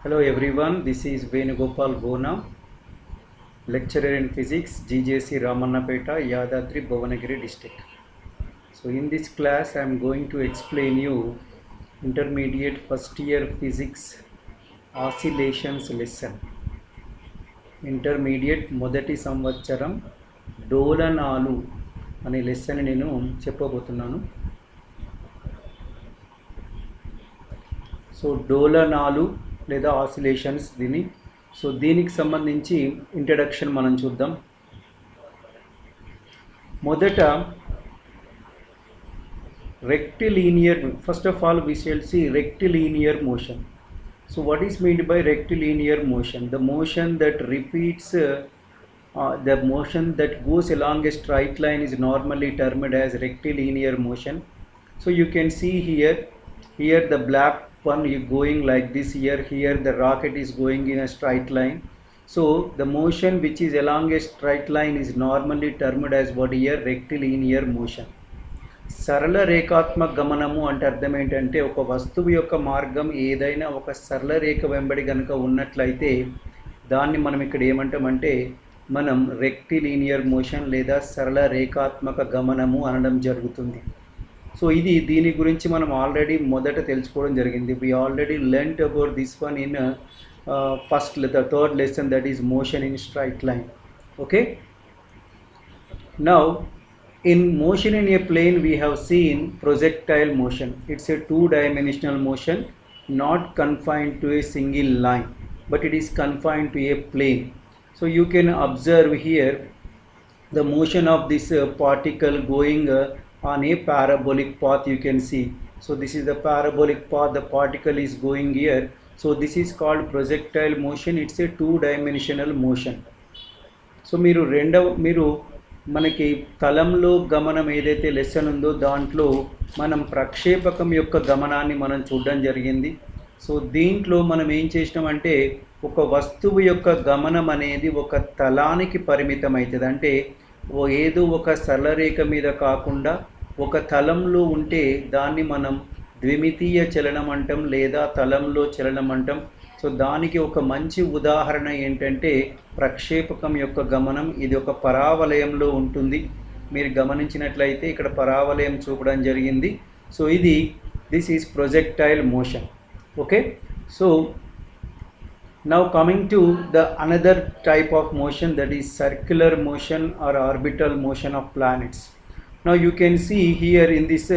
Hello everyone, this is Venugopal Gona, lecturer in physics, GJC Ramannapeta, Yadadri, Bhuvanagiri district. So in this class I am going to explain you intermediate first year physics oscillations lesson. Intermediate మొదటి సంవత్సరం డోలనాలు అనే lesson నేను చెప్పబోతున్నాను. So డోలనాలు లేదా oscillations దీనికి సంబంధించి introduction మనం చూద్దాం. మొదట rectilinear, first of all we shall see rectilinear motion. So what is meant by rectilinear motion? The motion that repeats the motion that goes along a straight line is normally termed as rectilinear motion. So you can see here the black one is going like this, here the rocket is going in a straight line. So the motion which is along a straight line is normally termed as what here? Rectilinear motion. సరళ రేఖాత్మక గమనము అంటే అర్థం ఏంటంటే ఒక వస్తువు యొక్క మార్గం ఏదైనా ఒక సరళ రేఖ వెంబడి కనుక ఉన్నట్లయితే దాన్ని మనం ఇక్కడ ఏమంటామంటే మనం రెక్టిలీనియర్ మోషన్ లేదా సరళ రేఖాత్మక గమనము అనడం జరుగుతుంది. సో దీని గురించి మనం ఆల్రెడీ మొదట తెలుసుకోవడం జరిగింది. We already learned about this one in third lesson, that is motion in straight line. Okay, now in motion in a plane we have seen projectile motion. It's a two-dimensional motion, not confined to a single line, but it is confined to a plane. So you can observe here the motion of this particle going on a parabolic path, you can see. So this is the parabolic path, the particle is going here. So this is called projectile motion. It's a two-dimensional motion. So మీరు మనకి తలంలో గమనం ఏదైతే lesson ఉందో దాంట్లో మనం ప్రక్షేపకం యొక్క గమనాన్ని మనం చూడడం జరిగింది. సో దీంట్లో మనం ఏం చేసినామంటే ఒక వస్తువు యొక్క గమనం అనేది ఒక తలానికి పరిమితం అవుతుంది. అంటే ఏదో ఒక సరళరేఖ మీద కాకుండా ఒక తలంలో ఉంటే దాన్ని మనం ద్విమితీయ చలనం అంటాం లేదా తలంలో చలనం అంటాం. సో దానికి ఒక మంచి ఉదాహరణ ఏంటంటే ప్రక్షేపకం యొక్క గమనం. ఇది ఒక పరావలయంలో ఉంటుంది. మీరు గమనించినట్లయితే ఇక్కడ పరావలయం చూపడం జరిగింది. So this is projectile motion. Okay, so now coming to the another type of motion, that is circular motion or orbital motion of planets. Now you can see here in this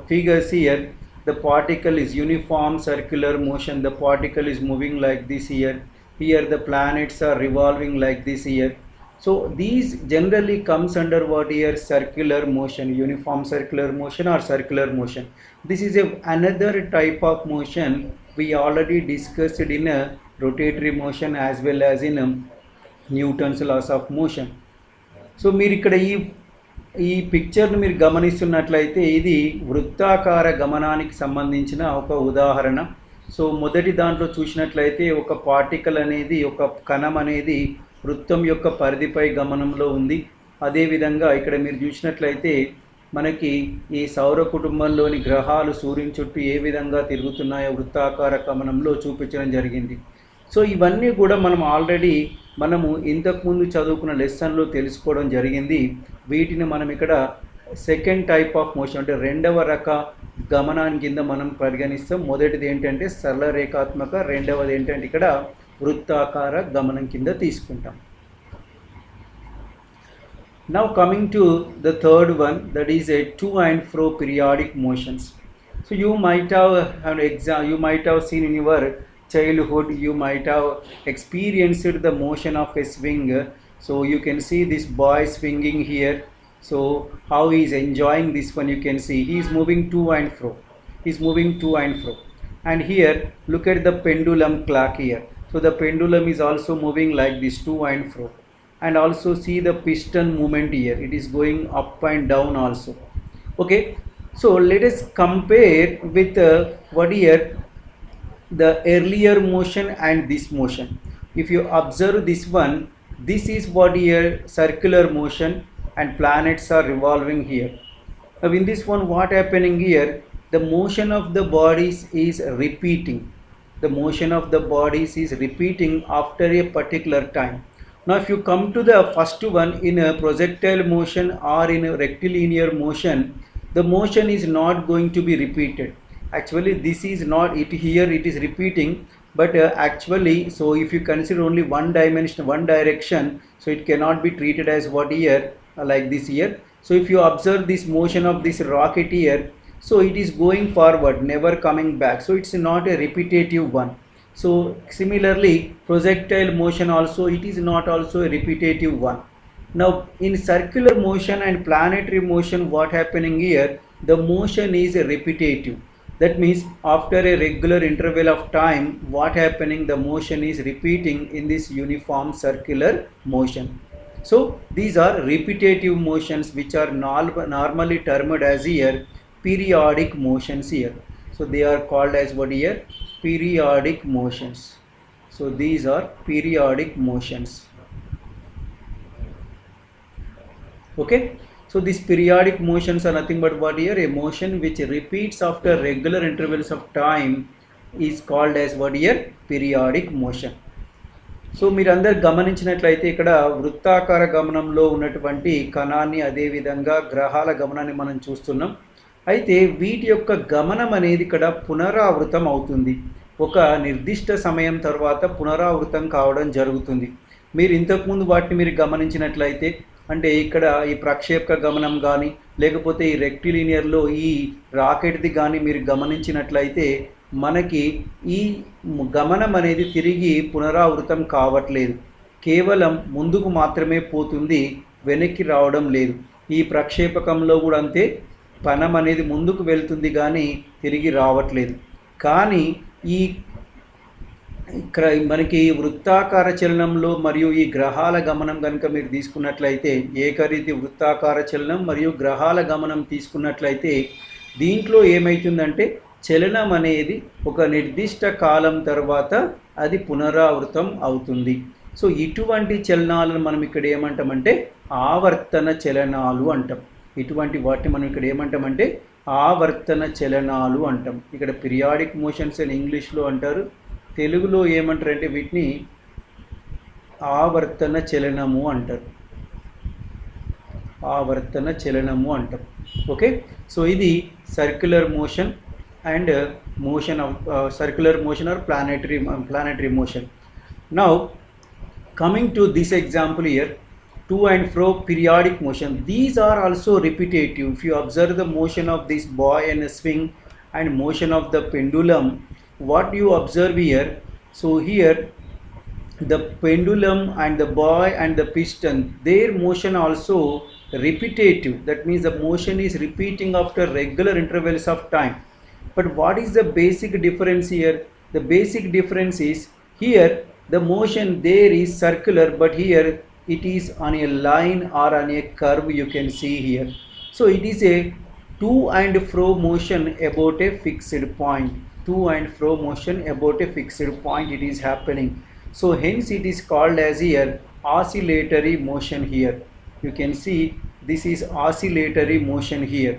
figures here, the particle is uniform circular motion. The particle is moving like this here. Here the planets are revolving like this here. So these generally comes under what here? Circular motion, uniform circular motion or circular motion. This is another type of motion we already discussed in a rotatory motion as well as in Newton's laws of motion. So మీరు ఇక్కడ ఈ పిక్చర్ను మీరు గమనిస్తున్నట్లయితే ఇది వృత్తాకార గమనానికి సంబంధించిన ఒక ఉదాహరణ. So మొదటి దాంట్లో చూసినట్లయితే ఒక పార్టికల్ అనేది, ఒక కణం అనేది వృత్తం యొక్క పరిధిపై గమనంలో ఉంది. అదేవిధంగా ఇక్కడ మీరు చూసినట్లయితే మనకి ఈ సౌర కుటుంబంలోని గ్రహాలు సూర్యుని చుట్టూ ఏ విధంగా తిరుగుతున్నాయో వృత్తాకార గమనంలో చూపించడం జరిగింది. సో ఇవన్నీ కూడా మనము ఇంతకుముందు చదువుకున్న లెసన్లో తెలుసుకోవడం జరిగింది. వీటిని మనం ఇక్కడ సెకండ్ టైప్ ఆఫ్ మోషన్ అంటే రెండవ రక గమనాన్ని కింద మనం పరిగణిస్తాం. మొదటిది ఏంటంటే సరళ రేఖాత్మక, రెండవది ఏంటంటే ఇక్కడ వృత్తాకార గమనం కింద తీసుకుంటాం. Now coming to the third one, that is a to and fro periodic motions. So you might have seen in your childhood, you might have experienced the motion of a swing. So you can see this boy swinging here. So how he is enjoying this one, you can see he is moving to and fro. He is moving to and fro. And here look at the pendulum clock here. So the pendulum is also moving like this to and fro. And also see the piston movement here. It is going up and down also. Okay. So let us compare with what here? The earlier motion and this motion. If you observe this one, this is what here? Circular motion, and planets are revolving here. Now in this one, what happening here? The motion of the bodies is repeating. the motion of the bodies is repeating after a particular time. Now if you come to the first one, in a projectile motion or in a rectilinear motion, the motion is not going to be repeated. Actually this is not it, here it is repeating, but actually, so if you consider only one dimension, one direction, so it cannot be treated as what here, like this here. So if you observe this motion of this rocket here, so it is going forward, never coming back, so it's not a repetitive one. So similarly projectile motion also, it is not also a repetitive one. Now in circular motion and planetary motion, what happening here, the motion is a repetitive. That means after a regular interval of time, what happening, the motion is repeating in this uniform circular motion. So these are repetitive motions which are normally termed as here periodic motions here. So they are called as what here, periodic motions. So these are periodic motions. Okay, so these periodic motions are nothing but what here, a motion which repeats after regular intervals of time is called as what here, periodic motion. So మీరందరు గమనించినట్లయితే ఇక్కడ వృత్తాకార గమనంలో ఉన్నటువంటి కణాన్ని, అదేవిధంగా గ్రహాల గమనాన్ని మనం చూస్తున్నాం. అయితే వీటి యొక్క గమనం అనేది ఇక్కడ పునరావృతం అవుతుంది. ఒక నిర్దిష్ట సమయం తర్వాత పునరావృతం కావడం జరుగుతుంది. మీరు ఇంతకుముందు వాటిని మీరు గమనించినట్లయితే, అంటే ఇక్కడ ఈ ప్రక్షేపక గమనం కానీ, లేకపోతే ఈ రెక్టిలినియర్లో ఈ రాకెట్ది కానీ మీరు గమనించినట్లయితే, మనకి ఈ గమనం అనేది తిరిగి పునరావృతం కావట్లేదు, కేవలం ముందుకు మాత్రమే పోతుంది, వెనక్కి రావడం లేదు. ఈ ప్రక్షేపకంలో కూడా అంతే, పనం అనేది ముందుకు వెళ్తుంది కానీ తిరిగి రావట్లేదు. కానీ ఈ మనకి వృత్తాకార చలనంలో మరియు ఈ గ్రహాల గమనం కనుక మీరు తీసుకున్నట్లయితే, ఏకరీతి వృత్తాకార చలనం మరియు గ్రహాల గమనం తీసుకున్నట్లయితే, దీంట్లో ఏమవుతుందంటే చలనం అనేది ఒక నిర్దిష్ట కాలం తర్వాత అది పునరావృతం అవుతుంది. సో ఇటువంటి చలనాలను మనం ఇక్కడ ఏమంటామంటే ఆవర్తన చలనాలు అంటాం. ఇటువంటి వాటిని మనం ఇక్కడ ఏమంటామంటే ఆవర్తన చలనాలు అంటాం. ఇక్కడ పీరియాడిక్ మోషన్స్ అని ఇంగ్లీష్లో అంటారు, తెలుగులో ఏమంటారంటే వీటిని ఆవర్తన చలనము అంటారు. ఆవర్తన చలనము అంటాం. ఓకే, సో ఇది circular motion and motion of circular motion or planetary motion. Now coming to this example here, to and fro periodic motion, these are also repetitive. If you observe the motion of this boy and a swing and motion of the pendulum, what you observe here, so here the pendulum and the boy and the piston, their motion also repetitive. That means the motion is repeating after regular intervals of time. But what is the basic difference here? The basic difference is here the motion there is circular, but here it is on a line or on a curve, you can see here. So it is a to and fro motion about a fixed point. To and fro motion about a fixed point it is happening. So hence it is called as here oscillatory motion here. You can see this is oscillatory motion here.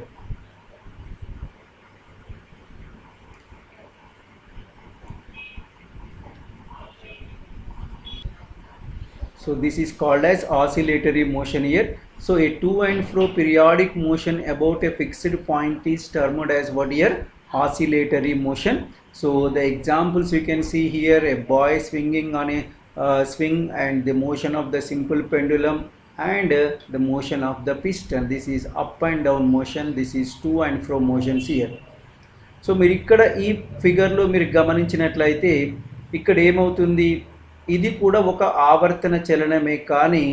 So this is called as oscillatory motion here. So a to and fro periodic motion about a fixed point is termed as what here? Oscillatory motion. So the examples you can see here, a boy swinging on a swing and the motion of the simple pendulum and the motion of the piston. This is up and down motion. This is to and fro motions here. So మీరు ఇక్కడ ఈ ఫిగర్లో మీరు గమనించినట్లయితే ఇక్కడ ఏమవుతుంది, ఇది కూడా ఒక ఆవర్తన చలనమే, కానీ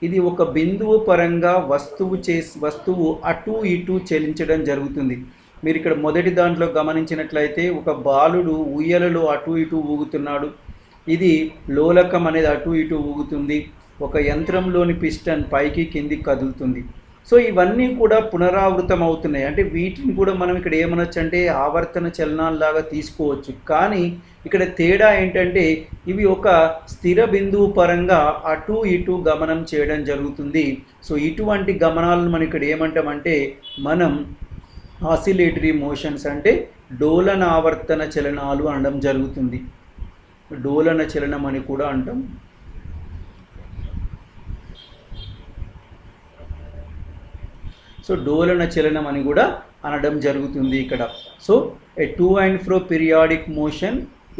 ఇది ఒక బిందువు పరంగా వస్తువు అటు ఇటు చలించడం జరుగుతుంది. మీరు ఇక్కడ మొదటి దాంట్లో గమనించినట్లయితే ఒక బాలుడు ఉయ్యలలో అటు ఇటు ఊగుతున్నాడు, ఇది లోలకం అనేది అటు ఇటు ఊగుతుంది, ఒక యంత్రంలోని పిస్టన్ పైకి కిందికి కదులుతుంది. సో ఇవన్నీ కూడా పునరావృతం అవుతున్నాయి. అంటే వీటిని కూడా మనం ఇక్కడ ఏమనొచ్చు అంటే ఆవర్తన చలనాల్లాగా తీసుకోవచ్చు. కానీ ఇక్కడ తేడా ఏంటంటే ఇవి ఒక స్థిర బిందువు పరంగా అటు ఇటు గమనం చేయడం జరుగుతుంది. సో ఇటువంటి గమనాలను మనం ఇక్కడ ఏమంటామంటే మనం ఆసిలేటరీ మోషన్స్ అంటే డోలనావర్తన చలనాలు అనడం జరుగుతుంది. డోలన చలనం అని కూడా అంటాం. సో డోలన చలనం అని కూడా అనడం జరుగుతుంది ఇక్కడ. So a to and fro periodic motion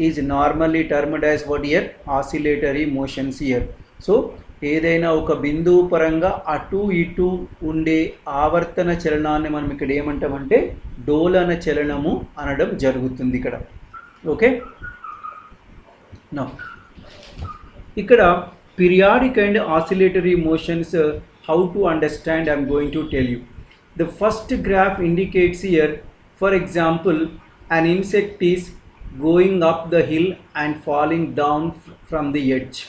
is normally termed as what here? Oscillatory motions here. So ఏదైనా ఒక బిందువు పరంగా అటు ఇటు ఉండే ఆవర్తన చలనాన్ని మనం ఇక్కడ ఏమంటామంటే డోలన చలనము అనడం జరుగుతుంది ఇక్కడ. ఓకే, నౌ ఇక్కడ periodic and oscillatory motions how to understand, I'm going to tell you. The first graph indicates here, for example, an insect is going up the hill and falling down from the edge.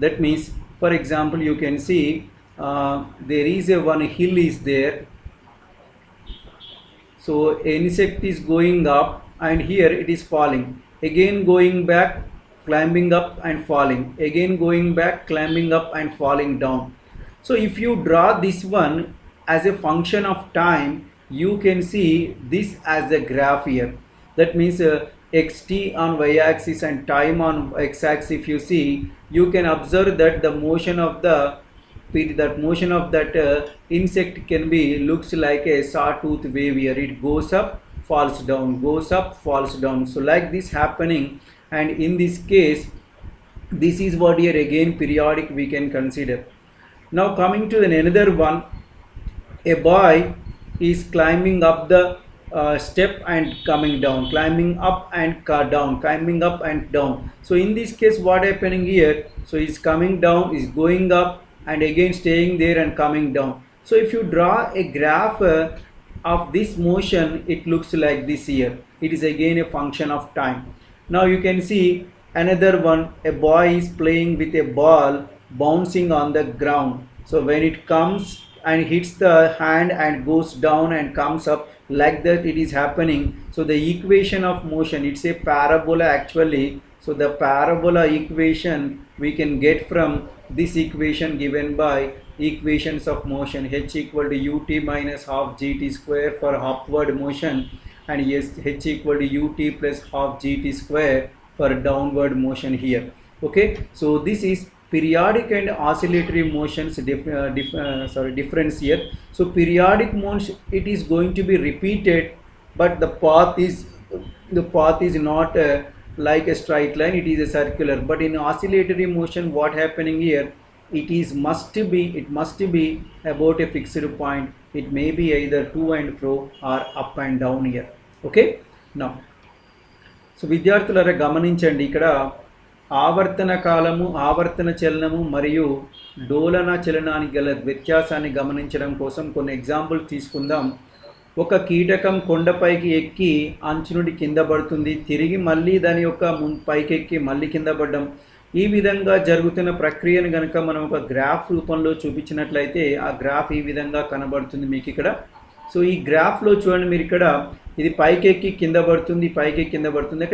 That means, for example, you can see there is a one hill is there. So insect is going up and here it is falling, again going back, climbing up and falling, again going back, climbing up and falling down. So if you draw this one as a function of time, you can see this as a graph here. That means xt on y-axis and time on x-axis. If you see, you can observe that the motion of that insect can be looks like a sawtooth wave here. It goes up, falls down, goes up, falls down. So like this happening, and in this case, this is what here again periodic we can consider. Now coming to another one, a boy is climbing up the step and coming down, climbing up and down, climbing up and down. So in this case what happening here, so he's coming down, is going up and again staying there and coming down. So if you draw a graph of this motion, it looks like this here. It is again a function of time. Now you can see another one, a boy is playing with a ball bouncing on the ground. So when it comes and hits the hand and goes down and comes up, like that it is happening. So the equation of motion, it's a parabola actually. So the parabola equation we can get from this equation given by equations of motion, h equal to ut minus half gt square for upward motion, and yes, h equal to ut plus half gt square for downward motion here. Okay, so this is periodic and oscillatory motions difference here. So periodic motion, it is going to be repeated, but the path is not like a straight line, it is a circular. But in oscillatory motion, what happening here, it must be about a fixed point. It may be either to and fro or up and down here. Okay, now so విద్యార్థులారా గమనించండి, ఇక్కడ ఆవర్తన కాలము, ఆవర్తన చలనము మరియు డోలన చలనానికి గల వ్యత్యాసాన్ని గమనించడం కోసం కొన్ని ఎగ్జాంపుల్స్ తీసుకుందాం. ఒక కీటకం కొండపైకి ఎక్కి అంచు నుండి కింద పడుతుంది, తిరిగి మళ్ళీ దాని యొక్క పైకి ఎక్కి మళ్ళీ కింద పడడం. ఈ విధంగా జరుగుతున్న ప్రక్రియను కనుక మనం ఒక గ్రాఫ్ రూపంలో చూపించినట్లయితే ఆ గ్రాఫ్ ఈ విధంగా కనబడుతుంది మీకు ఇక్కడ. సో ఈ గ్రాఫ్లో చూడండి మీరు, ఇక్కడ ఇది పైకెక్కి కింద పడుతుంది, పైకెక్కి కింద పడుతుంది.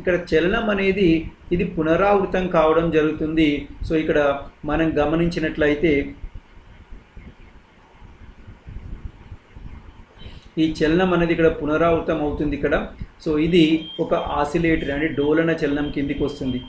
ఇక్కడ చలనం అనేది ఇది పునరావృతం కావడం జరుగుతుంది. సో ఇక్కడ మనం గమనించినట్లయితే ఈ చలనం అనేది ఇక్కడ పునరావృతం అవుతుంది ఇక్కడ. సో ఇది ఒక ఆసిలేటరీ అంటే డోలన చలనం కిందికి వస్తుంది.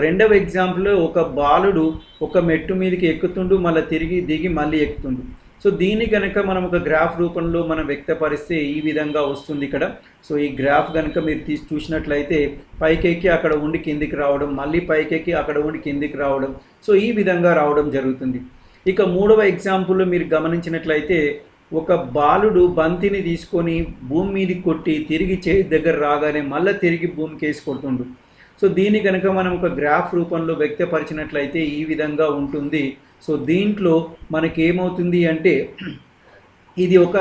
రెండవ ఎగ్జాంపుల్, ఒక బాలుడు ఒక మెట్టు మీదకి ఎక్కుతుండు, మళ్ళీ తిరిగి దిగి మళ్ళీ ఎక్కుతుండు. సో దీన్ని కనుక మనం ఒక గ్రాఫ్ రూపంలో మనం వ్యక్తపరిస్తే ఈ విధంగా వస్తుంది ఇక్కడ. సో ఈ గ్రాఫ్ కనుక మీరు చూసినట్లయితే పైకెక్కి అక్కడ ఉండి కిందికి రావడం, మళ్ళీ పైకెక్కి అక్కడ ఉండి కిందికి రావడం. సో ఈ విధంగా రావడం జరుగుతుంది. ఇక మూడవ ఎగ్జాంపుల్లో మీరు గమనించినట్లయితే, ఒక బాలుడు బంతిని తీసుకొని భూమి మీదకి కొట్టి తిరిగి చేతి దగ్గర రాగానే మళ్ళీ తిరిగి భూమికి వేసి కొడుతుండు. సో దీన్ని కనుక మనం ఒక గ్రాఫ్ రూపంలో వ్యక్తపరిచినట్లయితే ఈ విధంగా ఉంటుంది. సో దీంట్లో మనకి ఏమవుతుంది అంటే ఇది ఒక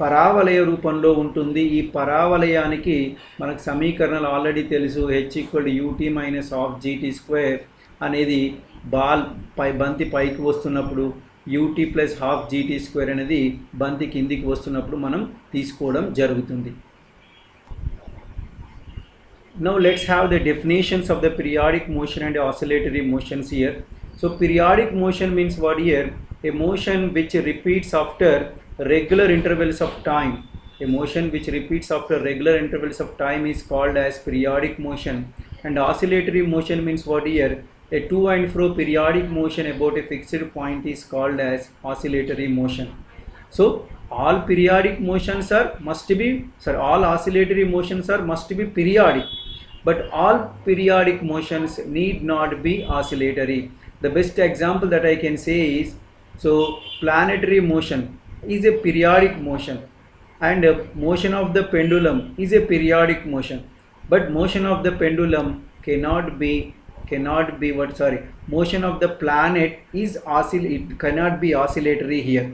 పరావలయ రూపంలో ఉంటుంది. ఈ పరావలయానికి మనకు సమీకరణాలు ఆల్రెడీ తెలుసు. h equal to ut minus half gt square అనేది బంతి పైకి వస్తున్నప్పుడు, ut plus half gt square అనేది బంతి కిందికి వస్తున్నప్పుడు మనం తీసుకోవడం జరుగుతుంది. Now let's have the definitions of the periodic motion and oscillatory motions here. So periodic motion means what here? A motion which repeats after regular intervals of time. A motion which repeats after regular intervals of time is called as periodic motion. and oscillatory motion means what here? A to and fro periodic motion about a fixed point is called as oscillatory motion. So all periodic motions are all oscillatory motions are must be periodic, but all periodic motions need not be oscillatory. The best example that I can say is, so planetary motion is a periodic motion, and motion of the pendulum is a periodic motion, but motion of the pendulum cannot be motion of the planet is it cannot be oscillatory here.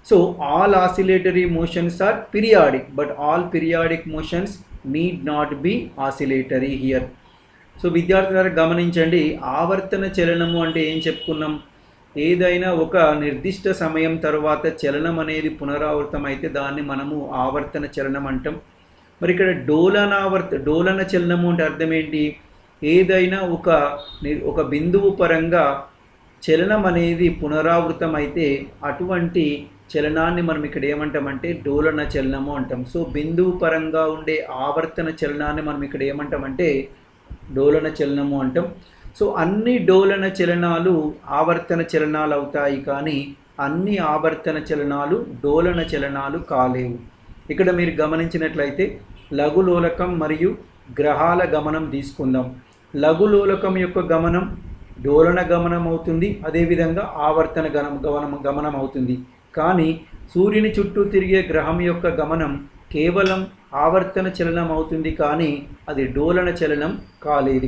So all oscillatory motions are periodic, but all periodic motions need not be oscillatory here. So విద్యార్థులారా గమనించండి, ఆవర్తన చలనము అంటే ఏం చెప్పుకున్నాం? ఏదైనా ఒక నిర్దిష్ట సమయం తర్వాత చలనం అనేది పునరావృతం అయితే దాన్ని మనము ఆవర్తన చలనం అంటాం. మరి ఇక్కడ డోలన చలనము అంటే అర్థం ఏంటి? ఏదైనా ఒక బిందువు పరంగా చలనం అనేది పునరావృతం అయితే అటువంటి చలనాన్ని మనం ఇక్కడ ఏమంటామంటే డోలన చలనము అంటాం. సో బిందువు పరంగా ఉండే ఆవర్తన చలనాన్ని మనం ఇక్కడ ఏమంటామంటే డోలన చలనము అంటాం. సో అన్ని డోలన చలనాలు ఆవర్తన చలనాలు అవుతాయి, కానీ అన్ని ఆవర్తన చలనాలు డోలన చలనాలు కాలేవు. ఇక్కడ మీరు గమనించినట్లయితే లఘులోలకం మరియు గ్రహాల గమనం తీసుకుందాం. లఘులోలకం యొక్క గమనం డోలన గమనం అవుతుంది, అదేవిధంగా ఆవర్తన గమనం అవుతుంది. కానీ సూర్యుని చుట్టూ తిరిగే గ్రహం యొక్క గమనం కేవలం ఆవర్తన చలనం అవుతుంది, కానీ అది డోలన చలనం కాలేదు.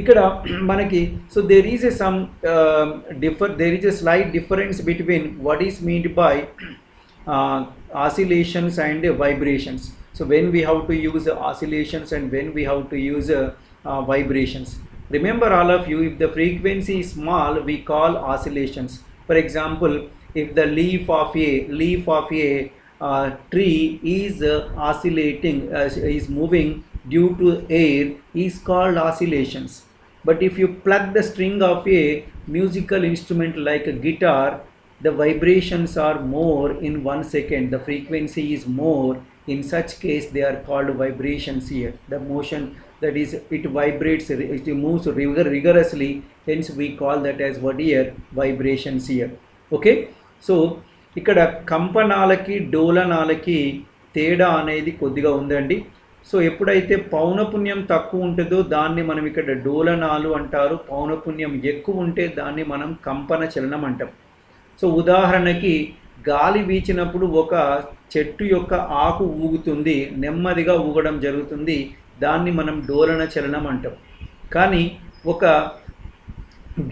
ఇక్కడ మనకి so there is a slight difference between what is meant by oscillations and vibrations. So when we have to use oscillations and when we have to use vibrations. Remember all of you, if the frequency is small, we call oscillations. For example, if the leaf of a tree is oscillating, is moving due to air, is called oscillations. But if you plug the string of a musical instrument like a guitar, the vibrations are more in 1 second, the frequency is more. In such case they are called vibrations here. The motion, that is, it vibrates, it moves rigorously, hence we call that as what here? Vibrations here. Okay, so ఇక్కడ కంపనాలకి డోలనాలకి తేడా అనేది కొద్దిగా ఉందండి. So ఎప్పుడైతే పౌనపున్యం తక్కువ ఉంటుందో దాన్ని మనం ఇక్కడ డోలనాలు అంటారు, పౌనపున్యం ఎక్కువ ఉంటే దాన్ని మనం కంపన చలనం అంటాం. సో ఉదాహరణకి గాలి వీచినప్పుడు ఒక చెట్టు యొక్క ఆకు ఊగుతుంది, నెమ్మదిగా ఊగడం జరుగుతుంది, దాన్ని మనం డోలన చలనం అంటాం. కానీ ఒక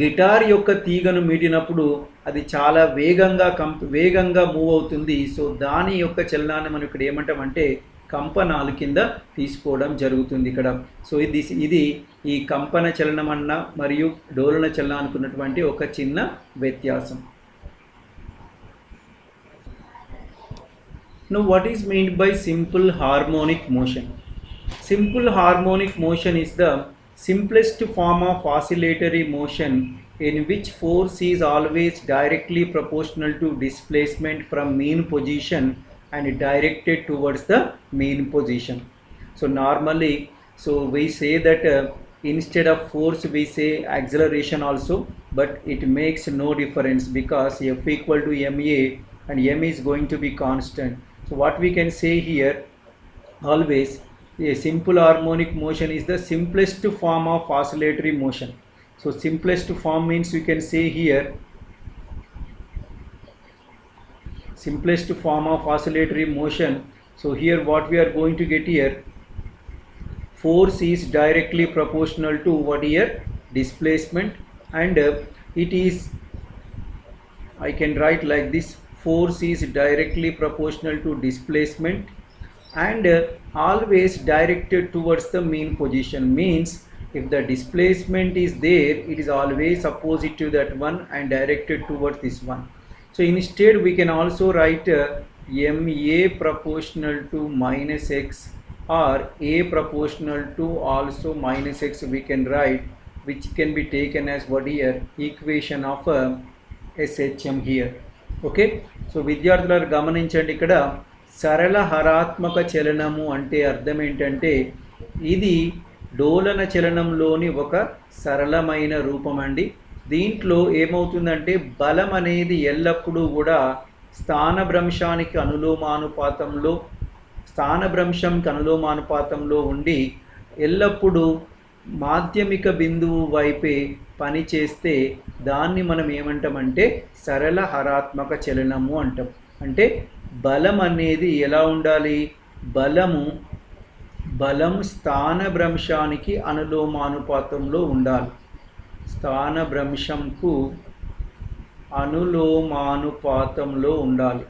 గిటార్ యొక్క తీగను మీటినప్పుడు అది చాలా వేగంగా మూవ్ అవుతుంది. సో దాని యొక్క చలనాన్ని మనం ఇక్కడ ఏమంటామంటే కంపనాలు కింద తీసుకోవడం జరుగుతుంది ఇక్కడ. సో ఇది ఈ కంపన చలనం అన్న మరియు డోలన చలనానికి ఉన్నటువంటి ఒక చిన్న వ్యత్యాసం. Now what is meant by simple harmonic motion? Simple harmonic motion is the simplest form of oscillatory motion in which force is always directly proportional to displacement from mean position and directed towards the mean position. So normally, we say that instead of force we say acceleration also, but it makes no difference because F equal to ma and m is going to be constant. So what we can say here, always a simple harmonic motion is the simplest form of oscillatory motion. So simplest form means you can say here simplest form of oscillatory motion. So here what we are going to get here, force is directly proportional to what here? Displacement, and it is, I can write like this, force is directly proportional to displacement and always directed towards the mean position. Means if the displacement is there, it is always opposite to that one and directed towards this one. So instead we can also write ma proportional to minus x or a proportional to also minus x we can write, which can be taken as what here? Equation of SHM here. Okay, so విద్యార్థులను గమనించండి, ఇక్కడ సరళ హరాత్మక చలనము అంటే అర్థం ఏంటంటే ఇది డోలన చలనంలోని ఒక సరళమైన రూపం అండి. దీంట్లో ఏమవుతుందంటే బలం అనేది ఎల్లప్పుడూ కూడా స్థానభ్రంశంకి అనులోమానుపాతంలో ఉండి ఎల్లప్పుడూ మాధ్యమిక బిందువు వైపే పనిచేస్తే దాన్ని మనం ఏమంటామంటే సరళ హరాత్మక చలనము అంటాం. అంటే బలం అనేది ఎలా ఉండాలి? బలం స్థానభ్రంశానికి అనులోమానుపాతంలో ఉండాలి. స్థానభ్రంశంకు అనులోమానుపాతంలో ఉండాలి.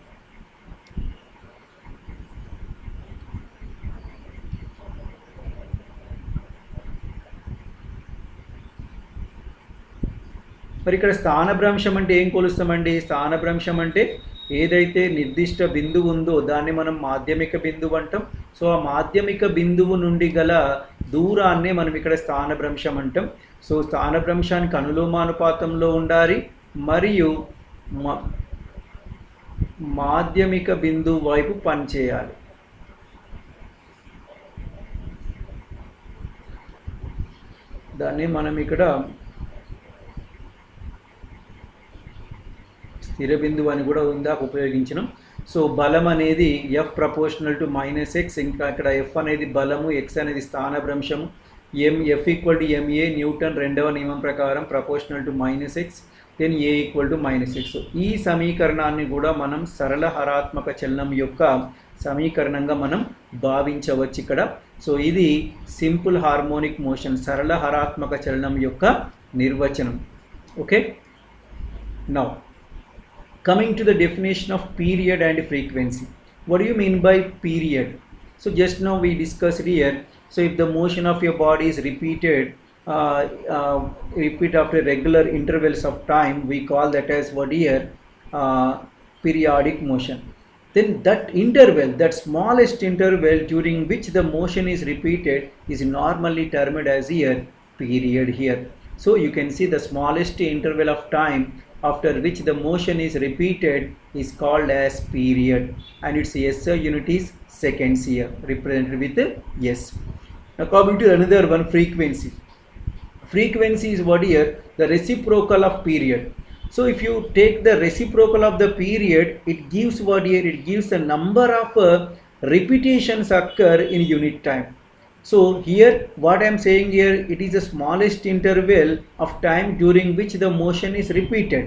మరి ఇక్కడ స్థానభ్రంశం అంటే ఏం కొలుస్తామండి? స్థానభ్రంశం అంటే ఏదైతే నిర్దిష్ట బిందువు ఉందో దాన్ని మనం మాధ్యమిక బిందువు అంటాం. సో ఆ మాధ్యమిక బిందువు నుండి గల దూరాన్నే మనం ఇక్కడ స్థానభ్రంశం అంటాం. సో స్థానభ్రంశానికి అనులోమానుపాతంలో ఉండాలి మరియు మాధ్యమిక బిందువు వైపు పనిచేయాలి. దాన్ని మనం ఇక్కడ స్థిర బిందువు అని కూడా ఇందాక ఉపయోగించినాం. సో బలం అనేది F ప్రపోర్షనల్ టు -x, ఇంకా ఇక్కడ F అనేది బలము, x అనేది స్థానభ్రంశము, F equal to ma Newton రెండవ నియమం ప్రకారం proportional to -x, then a equal to -x. So ఈ సమీకరణాన్ని కూడా మనం సరళ హరాత్మక చలనం యొక్క సమీకరణంగా మనం భావించవచ్చు ఇక్కడ. సో ఇది సింపుల్ హార్మోనిక్ మోషన్, సరళ హరాత్మక చలనం యొక్క నిర్వచనం. Okay, now coming to the definition of period and frequency. What do you mean by period? So just now we discussed here. So if the motion of your body is repeat after regular intervals of time, we call that as what here? Periodic motion. Then that interval, that smallest interval during which the motion is repeated, is normally termed as here period here. So you can see the smallest interval of time after which the motion is repeated is called as period, and its SI unit is seconds here, represented with S. Now coming to another one, frequency. Frequency is what here? The reciprocal of period. So if you take the reciprocal of the period, it gives what here? It gives the number of repetitions occur in unit time. So here what I am saying here, it is the smallest interval of time during which the motion is repeated.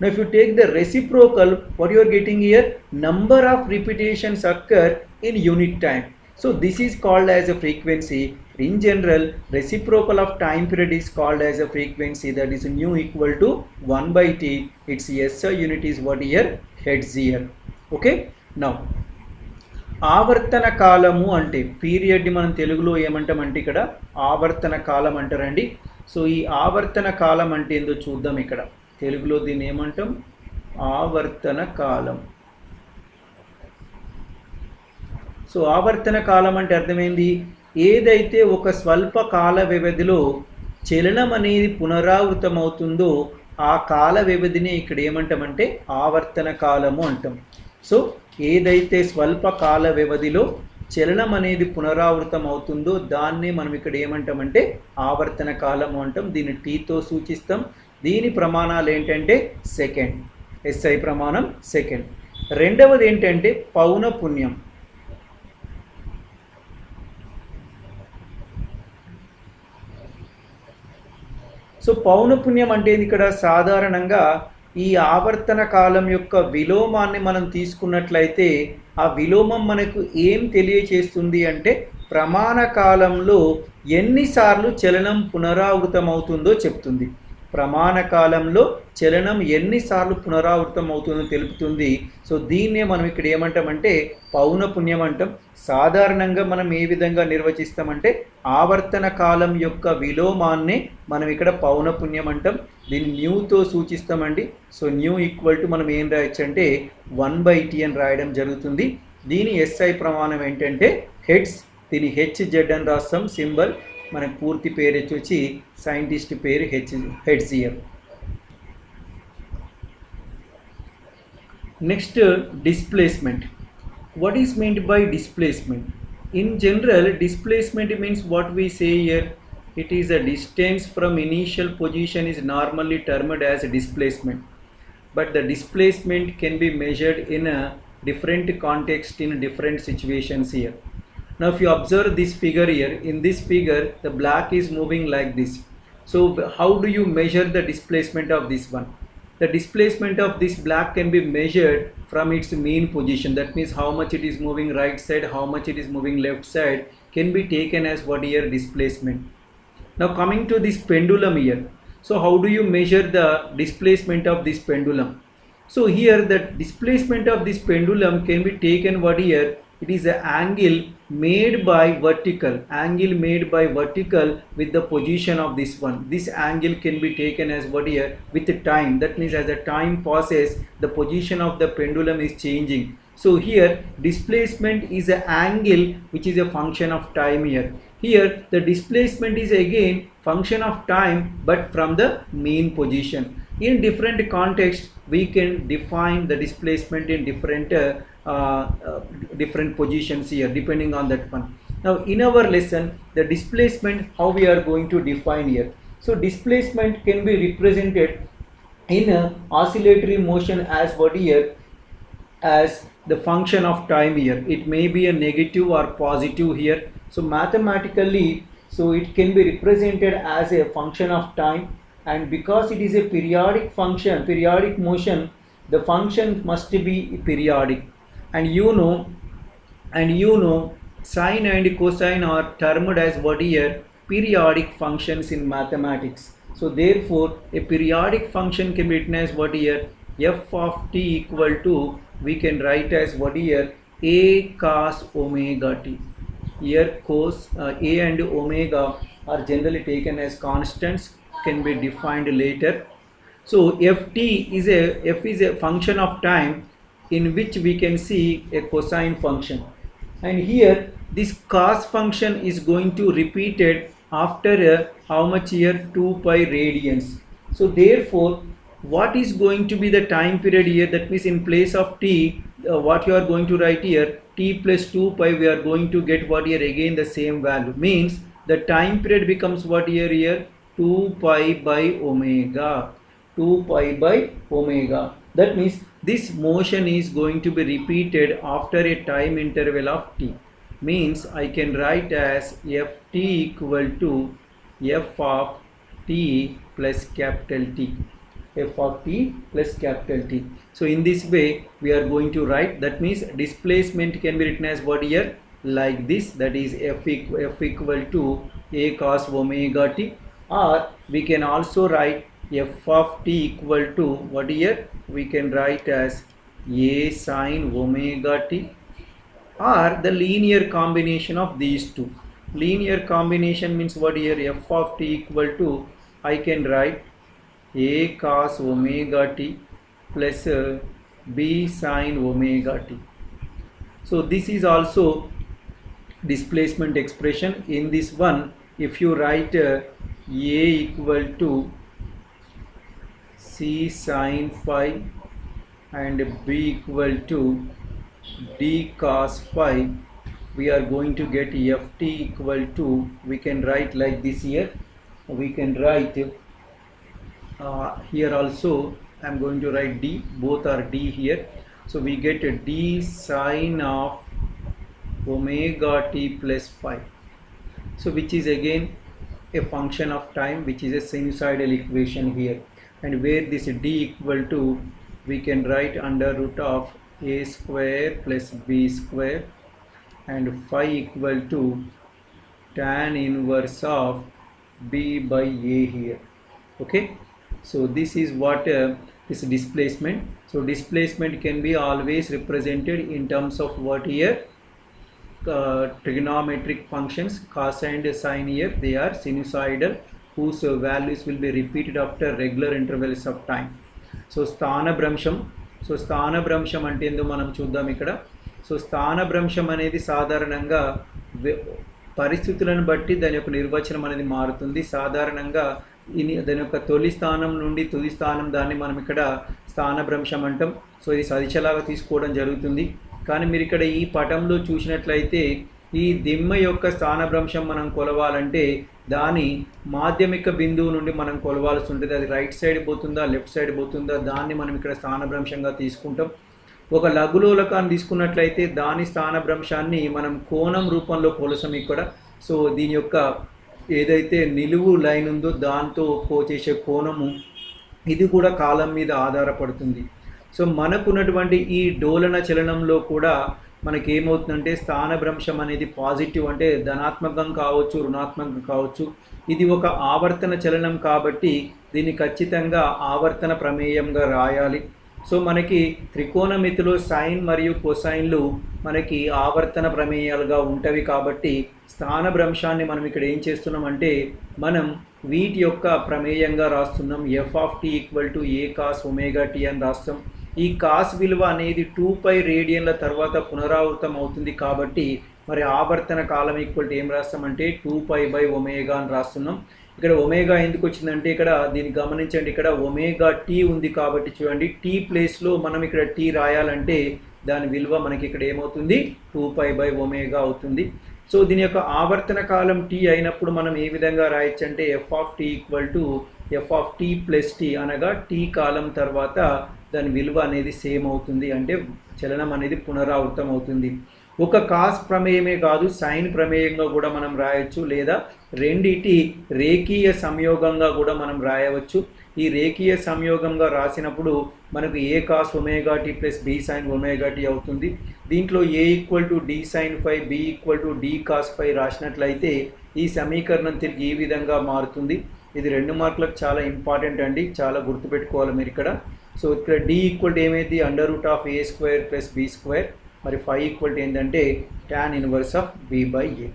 Now if you take the reciprocal, what you are getting here? Number of repetitions occur in unit time. So this is called as a frequency. In general, reciprocal of time period is called as a frequency, that is nu equal to 1 by t. Its SI unit is what here? Hertz here. Okay, now ఆవర్తన కాలము అంటే పీరియడ్ని మనం తెలుగులో ఏమంటామంటే ఇక్కడ ఆవర్తన కాలం అంటారండి. So ఈ ఆవర్తన కాలం అంటే ఏందో చూద్దాం. ఇక్కడ తెలుగులో దీన్ని ఏమంటాం? ఆవర్తన కాలం. సో ఆవర్తన కాలం అంటే అర్థమైంది, ఏదైతే ఒక స్వల్ప కాల వ్యవధిలో చలనం అనేది పునరావృతం అవుతుందో ఆ కాల వ్యవధిని ఇక్కడ ఏమంటామంటే ఆవర్తన కాలము అంటాం. సో ఏదైతే స్వల్ప కాల వ్యవధిలో చలనం అనేది పునరావృతం అవుతుందో దాన్ని మనం ఇక్కడ ఏమంటామంటే ఆవర్తన కాలము అంటాం. దీన్ని టీతో సూచిస్తాం. దీని ప్రమాణాలు ఏంటంటే సెకండ్, SI ప్రమాణం సెకండ్. రెండవది ఏంటంటే పౌనపున్యం. సో పౌనపున్యం అంటే ఇక్కడ సాధారణంగా ఈ ఆవర్తన కాలం యొక్క విలోమాన్ని మనం తీసుకున్నట్లయితే ఆ విలోమం మనకు ఏం తెలియచేస్తుంది అంటే ప్రమాణ కాలంలో ఎన్నిసార్లు చలనం పునరావృతం అవుతుందో చెప్తుంది. ప్రమాణ కాలంలో చలనం ఎన్నిసార్లు పునరావృతం అవుతుందో తెలుపుతుంది. సో దీన్నే మనం ఇక్కడ ఏమంటామంటే పౌనపున్యం అంటాం. సాధారణంగా మనం ఏ విధంగా నిర్వచిస్తామంటే ఆవర్తన కాలం యొక్క విలోమాన్నే మనం ఇక్కడ పౌనపున్యం అంటాం. దీన్ని న్యూతో సూచిస్తామండి. సో న్యూ ఈక్వల్ టు మనం ఏం రాయొచ్చు అంటే 1/t అని రాయడం జరుగుతుంది. దీని SI ప్రమాణం ఏంటంటే హెడ్స్. దీని HZ అని రాస్తాం సింబల్. మన పూర్తి పేరు వచ్చి సైంటిస్ట్ పేరు హెడ్జియర్. Next displacement. What is meant by displacement? In general, displacement means what we say here. It is a distance from initial position is normally termed as displacement. But the displacement can be measured in a different context in different situations here. Now if you observe this figure here, in this figure the black is moving like this. So how do you measure the displacement of this one? The displacement of this black can be measured from its mean position. That means how much it is moving right side, how much it is moving left side can be taken as what here displacement. Now coming to this pendulum here. So how do you measure the displacement of this pendulum? So here the displacement of this pendulum can be taken what here? It is an angle made by vertical with the position of this one. This angle can be taken as what here? With the time. That means as the time passes, the position of the pendulum is changing. So here displacement is an angle which is a function of time here. Here the displacement is again function of time but from the mean position. In different context we can define the displacement in different positions here depending on that one. Now in our lesson the displacement how we are going to define here. So displacement can be represented in a oscillatory motion as what here? As the function of time here. It may be a negative or positive here. So mathematically, so it can be represented as a function of time, and because it is a periodic function, periodic motion, the function must be periodic. And you know sine and cosine are termed as what here? Periodic functions in mathematics. So therefore a periodic function can be written as what here? F of t equal to, we can write as what here? A cos omega t. Here cos a and omega are generally taken as constants, can be defined later. So ft is a function of time in which we can see a cosine function, and here this cos function is going to repeated after how much here? 2 pi radians. So therefore what is going to be the time period here? That means in place of t, what you are going to write here? T plus 2 pi, we are going to get what here? Again the same value. Means the time period becomes what here? 2 pi by omega. 2 pi by omega. That means this motion is going to be repeated after a time interval of t. Means I can write as ft equal to f of t plus capital T. F of t plus capital T. So in this way we are going to write. That means displacement can be written as what here? Like this. That is f equal to a cos omega t, or we can also write f of t equal to what here? We can write as a sin omega t, or the linear combination of these two. Linear combination means what here? F of t equal to, I can write a cos omega t plus b sin omega t. So this is also displacement expression. In this one, if you write a equal to c sin phi and b equal to d cos phi, we are going to get ft equal to, we can write like this here. We can write here also I am going to write d, both are d here. So we get a d sine of omega t plus phi. So which is again a function of time, which is a sinusoidal equation here, and where this d equal to, we can write under root of a square plus b square, and phi equal to tan inverse of b by a here. Okay, so this is what is displacement. So displacement can be always represented in terms of what here? Trigonometric functions. Cos and sine here, they are sinusoidal, whose values will be repeated after regular intervals of time. So స్థానభ్రంశం. So స్థానభ్రంశం అంటే ఏందో మనం చూద్దాం ఇక్కడ. So స్థానభ్రంశం అనేది సాధారణంగా పరిస్థితులను బట్టి దాని యొక్క నిర్వచనం అనేది మారుతుంది. సాధారణంగా దాని యొక్క తొలి స్థానం నుండి తుది స్థానం, దాన్ని మనం ఇక్కడ స్థానభ్రంశం అంటాం. సో ఇది సదిశలాగా తీసుకోవడం జరుగుతుంది. కానీ మీరు ఇక్కడ ఈ పటంలో చూసినట్లయితే ఈ దిమ్మ యొక్క స్థానభ్రంశం మనం కొలవాలంటే దాని మాధ్యమిక బిందువు నుండి మనం కొలవాల్సి ఉంటుంది. అది రైట్ సైడ్ పోతుందా లెఫ్ట్ సైడ్ పోతుందా దాన్ని మనం ఇక్కడ స్థానభ్రంశంగా తీసుకుంటాం. ఒక లఘులోలకాన్ని తీసుకున్నట్లయితే దాని స్థానభ్రంశాన్ని మనం కోణం రూపంలో కొలసం ఇక్కడ. సో దీని యొక్క ఏదైతే నిలువు లైన్ ఉందో దాంతో చేసే కోణము ఇది కూడా కాలం మీద ఆధారపడుతుంది. సో మనకున్నటువంటి ఈ డోలన చలనంలో కూడా మనకి ఏమవుతుందంటే స్థానభ్రంశం అనేది పాజిటివ్ అంటే ధనాత్మకం కావచ్చు రుణాత్మకం కావచ్చు. ఇది ఒక ఆవర్తన చలనం కాబట్టి దీన్ని ఖచ్చితంగా ఆవర్తన ప్రమేయంగా రాయాలి. సో మనకి త్రికోణమితిలో సైన్ మరియు కొసైన్లు మనకి ఆవర్తన ప్రమేయాలుగా ఉంటవి కాబట్టి స్థానభ్రంశాన్ని మనం ఇక్కడ ఏం చేస్తున్నామంటే మనం వీటి యొక్క ప్రమేయంగా రాస్తున్నాం. F of T equal to A cos omega T అని రాస్తాం. ఈ కాస్ విలువ అనేది 2π రేడియన్ల తర్వాత పునరావృతం అవుతుంది కాబట్టి మరి ఆవర్తన కాలం ఈక్వల్ టు ఏం రాస్తామంటే 2π/ఒమేగా అని రాస్తున్నాం. ఇక్కడ ఒమేగా ఎందుకు వచ్చిందంటే ఇక్కడ దీన్ని గమనించండి, ఇక్కడ ఒమేగా టీ ఉంది కాబట్టి చూడండి టీ ప్లేస్లో మనం ఇక్కడ టీ రాయాలంటే దాని విలువ మనకి ఇక్కడ ఏమవుతుంది 2π/ఒమేగా అవుతుంది. సో దీని యొక్క ఆవర్తన కాలం టీ అయినప్పుడు మనం ఏ విధంగా రాయొచ్చు అంటే F of T equal to F of T plus T అనగా టీ కాలం తర్వాత దాని విలువ అనేది సేమ్ అవుతుంది అంటే చలనం అనేది పునరావృతం అవుతుంది. ఒక కాస్ ప్రమేయమే కాదు సైన్ ప్రమేయంగా కూడా మనం రాయొచ్చు లేదా రెండిటి రేఖీయ సంయోగంగా కూడా మనం రాయవచ్చు. ఈ రేఖీయ సంయోగంగా రాసినప్పుడు మనకు A cos omega T plus B sine omega T అవుతుంది. దీంట్లో A equal to D sine phi B equal to D cos phi రాసినట్లయితే ఈ సమీకరణం తిరిగి ఈ విధంగా మారుతుంది. ఇది 2 మార్కులకు చాలా ఇంపార్టెంట్ అండి, చాలా గుర్తుపెట్టుకోవాలి మీరు ఇక్కడ. సో ఇక్కడ డి ఈక్వల్ టు ఏమైంది √a² ప్లస్ b², మరి ఫై ఈక్వల్ టు ఏంటంటే tan inverse of b/a.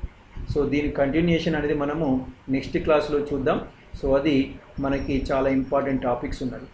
So దీని కంటిన్యూషన్ అనేది మనము నెక్స్ట్ క్లాస్లో చూద్దాం. సో అది మనకి చాలా ఇంపార్టెంట్ టాపిక్స్ ఉన్నాయి.